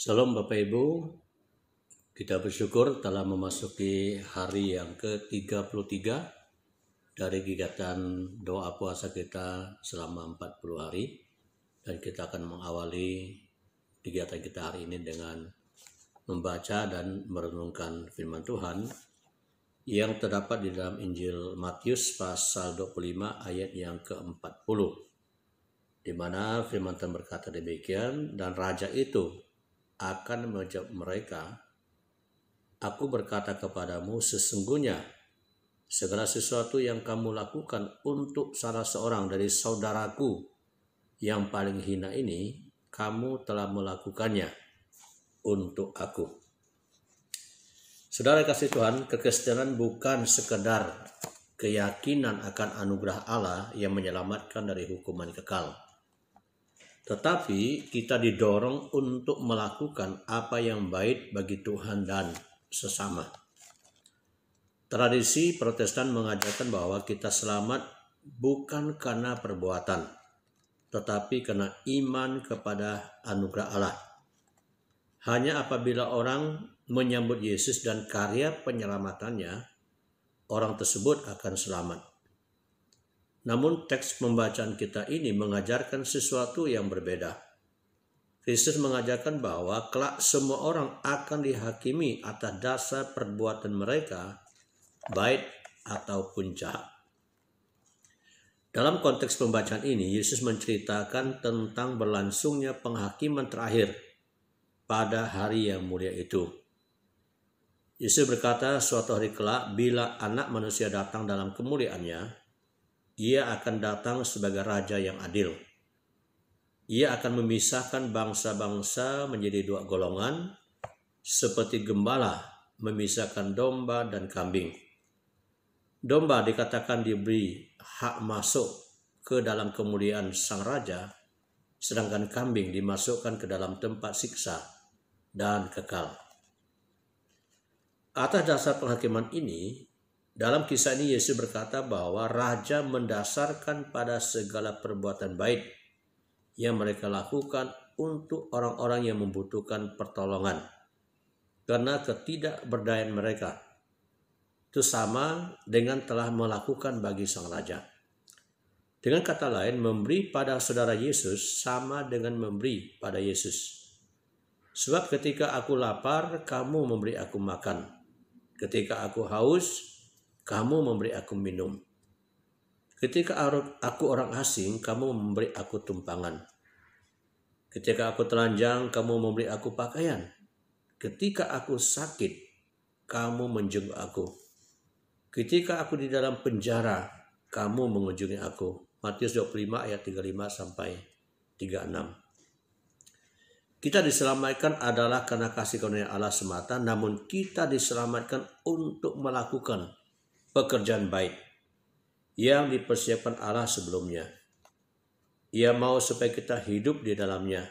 Salam Bapak Ibu, kita bersyukur telah memasuki hari yang ke-33 dari kegiatan doa puasa kita selama 40 hari. Dan kita akan mengawali kegiatan kita hari ini dengan membaca dan merenungkan firman Tuhan yang terdapat di dalam Injil Matius pasal 25 ayat yang ke-40. Di mana firman Tuhan berkata demikian, dan raja itu akan menjawab mereka, "Aku berkata kepadamu, sesungguhnya segala sesuatu yang kamu lakukan untuk salah seorang dari saudaraku yang paling hina ini, kamu telah melakukannya untuk aku." Saudara kasih Tuhan, kekristenan bukan sekedar keyakinan akan anugerah Allah yang menyelamatkan dari hukuman kekal. Tetapi kita didorong untuk melakukan apa yang baik bagi Tuhan dan sesama. Tradisi Protestan mengajarkan bahwa kita selamat bukan karena perbuatan, tetapi karena iman kepada anugerah Allah. Hanya apabila orang menyambut Yesus dan karya penyelamatannya, orang tersebut akan selamat. Namun teks pembacaan kita ini mengajarkan sesuatu yang berbeda. Kristus mengajarkan bahwa kelak semua orang akan dihakimi atas dasar perbuatan mereka, baik ataupun jahat. Dalam konteks pembacaan ini, Yesus menceritakan tentang berlangsungnya penghakiman terakhir pada hari yang mulia itu. Yesus berkata, suatu hari kelak bila Anak Manusia datang dalam kemuliaannya, Ia akan datang sebagai Raja yang adil. Ia akan memisahkan bangsa-bangsa menjadi dua golongan, seperti gembala memisahkan domba dan kambing. Domba dikatakan diberi hak masuk ke dalam kemuliaan sang raja, sedangkan kambing dimasukkan ke dalam tempat siksa dan kekal. Atas dasar penghakiman ini, dalam kisah ini Yesus berkata bahwa raja mendasarkan pada segala perbuatan baik yang mereka lakukan untuk orang-orang yang membutuhkan pertolongan karena ketidakberdayaan mereka. Itu sama dengan telah melakukan bagi sang raja. Dengan kata lain, memberi pada saudara Yesus sama dengan memberi pada Yesus. Sebab ketika aku lapar, kamu memberi aku makan. Ketika aku haus, kamu memberi aku minum. Ketika aku orang asing, kamu memberi aku tumpangan. Ketika aku telanjang, kamu memberi aku pakaian. Ketika aku sakit, kamu menjenguk aku. Ketika aku di dalam penjara, kamu mengunjungi aku. Matius 25 ayat 35 sampai 36. Kita diselamatkan adalah karena kasih karunia Allah semata, namun kita diselamatkan untuk melakukan pekerjaan baik yang dipersiapkan Allah sebelumnya. Ia mau supaya kita hidup di dalamnya.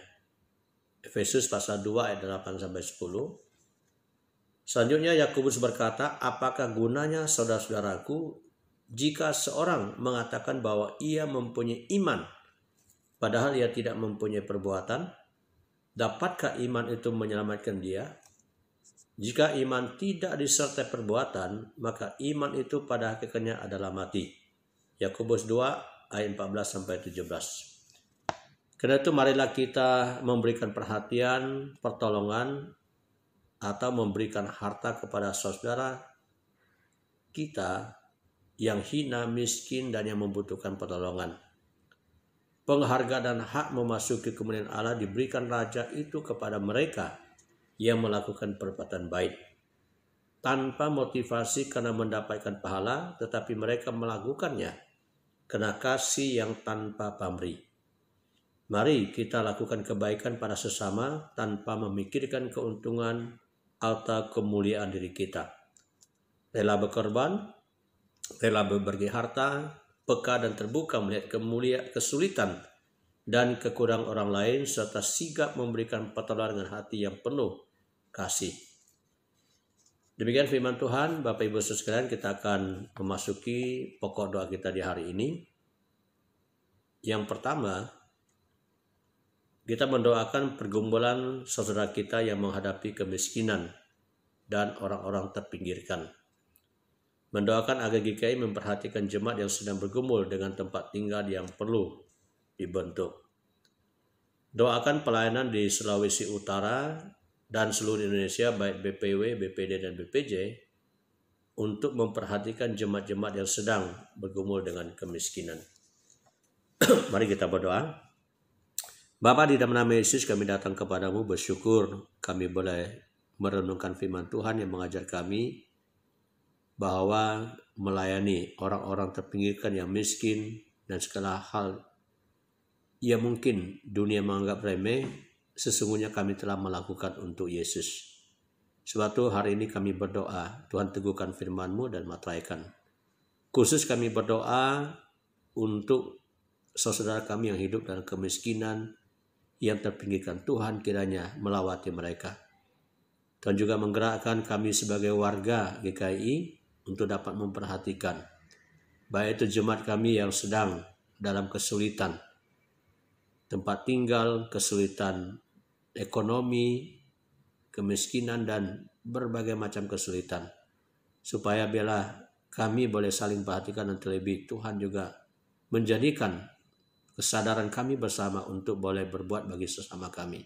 Efesus pasal 2 ayat 8 sampai 10. Selanjutnya Yakobus berkata, apakah gunanya saudara-saudaraku jika seorang mengatakan bahwa ia mempunyai iman padahal ia tidak mempunyai perbuatan? Dapatkah iman itu menyelamatkan dia? Jika iman tidak disertai perbuatan, maka iman itu pada hakikatnya adalah mati. Yakobus 2 ayat 14 sampai 17. Karena itu marilah kita memberikan perhatian, pertolongan, atau memberikan harta kepada saudara kita yang hina, miskin, dan yang membutuhkan pertolongan. Penghargaan dan hak memasuki kemuliaan Allah diberikan raja itu kepada mereka yang melakukan perbuatan baik, tanpa motivasi karena mendapatkan pahala, tetapi mereka melakukannya karena kasih yang tanpa pamrih. Mari kita lakukan kebaikan pada sesama tanpa memikirkan keuntungan atau kemuliaan diri kita. Rela berkorban, rela berbagi harta, peka dan terbuka melihat kesulitan dan kekurangan orang lain, serta sigap memberikan pertolongan dengan hati yang penuh kasih. Demikian firman Tuhan. Bapak Ibu sekalian, kita akan memasuki pokok doa kita di hari ini. Yang pertama, Kita mendoakan pergumulan saudara kita yang menghadapi kemiskinan dan orang-orang terpinggirkan. Mendoakan agar GKI memperhatikan jemaat yang sedang bergumul dengan tempat tinggal yang perlu dibentuk. Doakan pelayanan di Sulawesi Utara dan seluruh Indonesia, baik BPW, BPD, dan BPJ, untuk memperhatikan jemaat-jemaat yang sedang bergumul dengan kemiskinan. Mari kita berdoa. Bapa, di dalam nama Yesus kami datang kepadamu bersyukur kami boleh merenungkan firman Tuhan yang mengajar kami bahwa melayani orang-orang terpinggirkan yang miskin dan segala hal yang mungkin dunia menganggap remeh, sesungguhnya kami telah melakukan untuk Yesus. Sebab itu hari ini kami berdoa, Tuhan teguhkan firman-Mu dan materaikan. Khusus kami berdoa untuk saudara kami yang hidup dalam kemiskinan, yang terpinggirkan. Tuhan kiranya melawati mereka. Tuhan juga menggerakkan kami sebagai warga GKI untuk dapat memperhatikan baik itu jemaat kami yang sedang dalam kesulitan tempat tinggal, kesulitan ekonomi, kemiskinan, dan berbagai macam kesulitan. Supaya bila kami boleh saling perhatikan dan terlebih Tuhan juga menjadikan kesadaran kami bersama untuk boleh berbuat bagi sesama kami.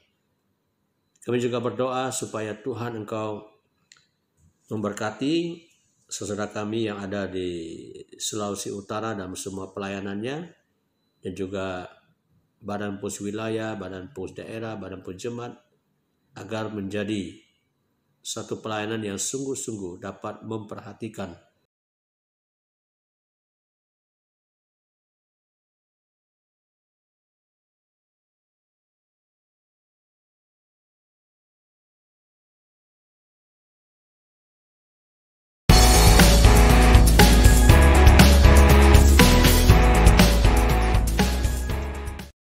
Kami juga berdoa supaya Tuhan Engkau memberkati saudara kami yang ada di Sulawesi Utara dalam semua pelayanannya, dan juga Badan Pus Wilayah, Badan Pus Daerah, Badan Pus Jemaat, agar menjadi satu pelayanan yang sungguh-sungguh dapat memperhatikan